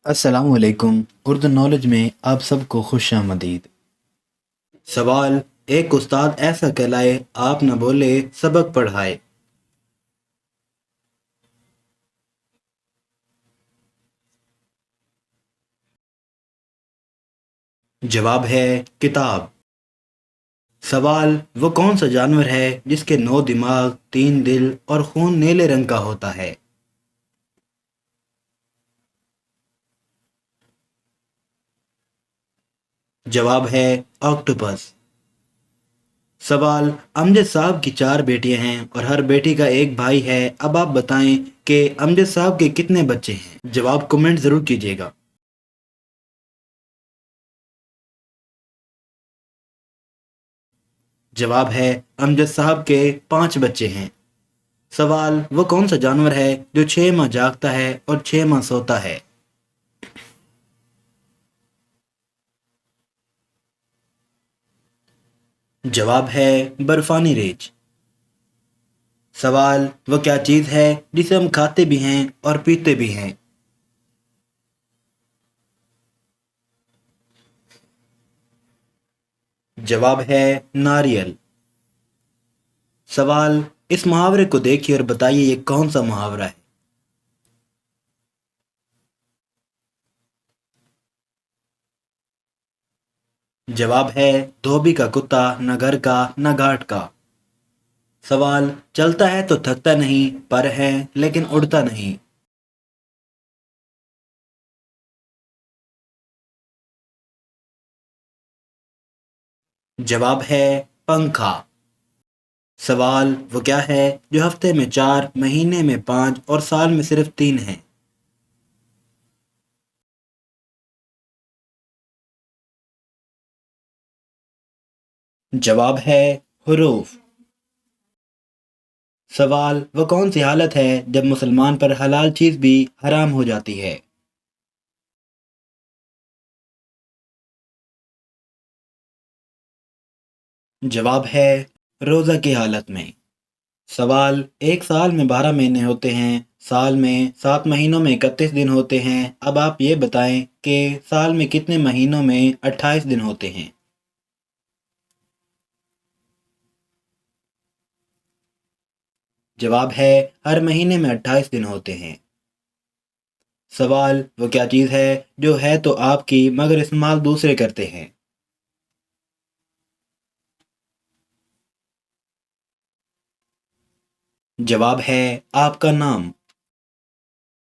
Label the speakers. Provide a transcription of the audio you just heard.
Speaker 1: السلام علیکم۔ اردو نالج میں آپ سب کو خوش آمدید۔ سوال: ایک استاد ایسا کہلائے آپ نہ بولے سبق پڑھائے۔ جواب ہے کتاب۔ سوال: وہ کون سا جانور ہے جس کے 9 دماغ، 3 دل اور خون نیلے رنگ کا ہوتا ہے؟ جواب ہے آکٹوپس۔ سوال: امجد صاحب کی 4 بیٹیاں ہیں اور ہر بیٹی کا ایک بھائی ہے، اب آپ بتائیں کہ امجد صاحب کے کتنے بچے ہیں؟ جواب کمنٹ ضرور کیجیے گا۔ جواب ہے امجد صاحب کے 5 بچے ہیں۔ سوال: وہ کون سا جانور ہے جو 6 ماہ جاگتا ہے اور 6 ماہ سوتا ہے؟ جواب ہے برفانی ریچھ۔ سوال: وہ کیا چیز ہے جسے ہم کھاتے بھی ہیں اور پیتے بھی ہیں؟ جواب ہے ناریل۔ سوال: اس محاورے کو دیکھیے اور بتائیے یہ کون سا محاورہ ہے؟ جواب ہے دھوبی کا کتا، نہ گھر کا نہ گھاٹ کا۔ سوال: چلتا ہے تو تھکتا نہیں، پر ہے لیکن اڑتا نہیں۔ جواب ہے پنکھا۔ سوال: وہ کیا ہے جو ہفتے میں 4، مہینے میں 5 اور سال میں صرف 3 ہیں؟ جواب ہے حروف۔ سوال: وہ کون سی حالت ہے جب مسلمان پر حلال چیز بھی حرام ہو جاتی ہے؟ جواب ہے روزہ کی حالت میں۔ سوال: ایک سال میں 12 مہینے ہوتے ہیں، سال میں 7 مہینوں میں 31 دن ہوتے ہیں، اب آپ یہ بتائیں کہ سال میں کتنے مہینوں میں 28 دن ہوتے ہیں؟ جواب ہے ہر مہینے میں 28 دن ہوتے ہیں۔ سوال: وہ کیا چیز ہے جو ہے تو آپ کی مگر استعمال دوسرے کرتے ہیں؟ جواب ہے آپ کا نام۔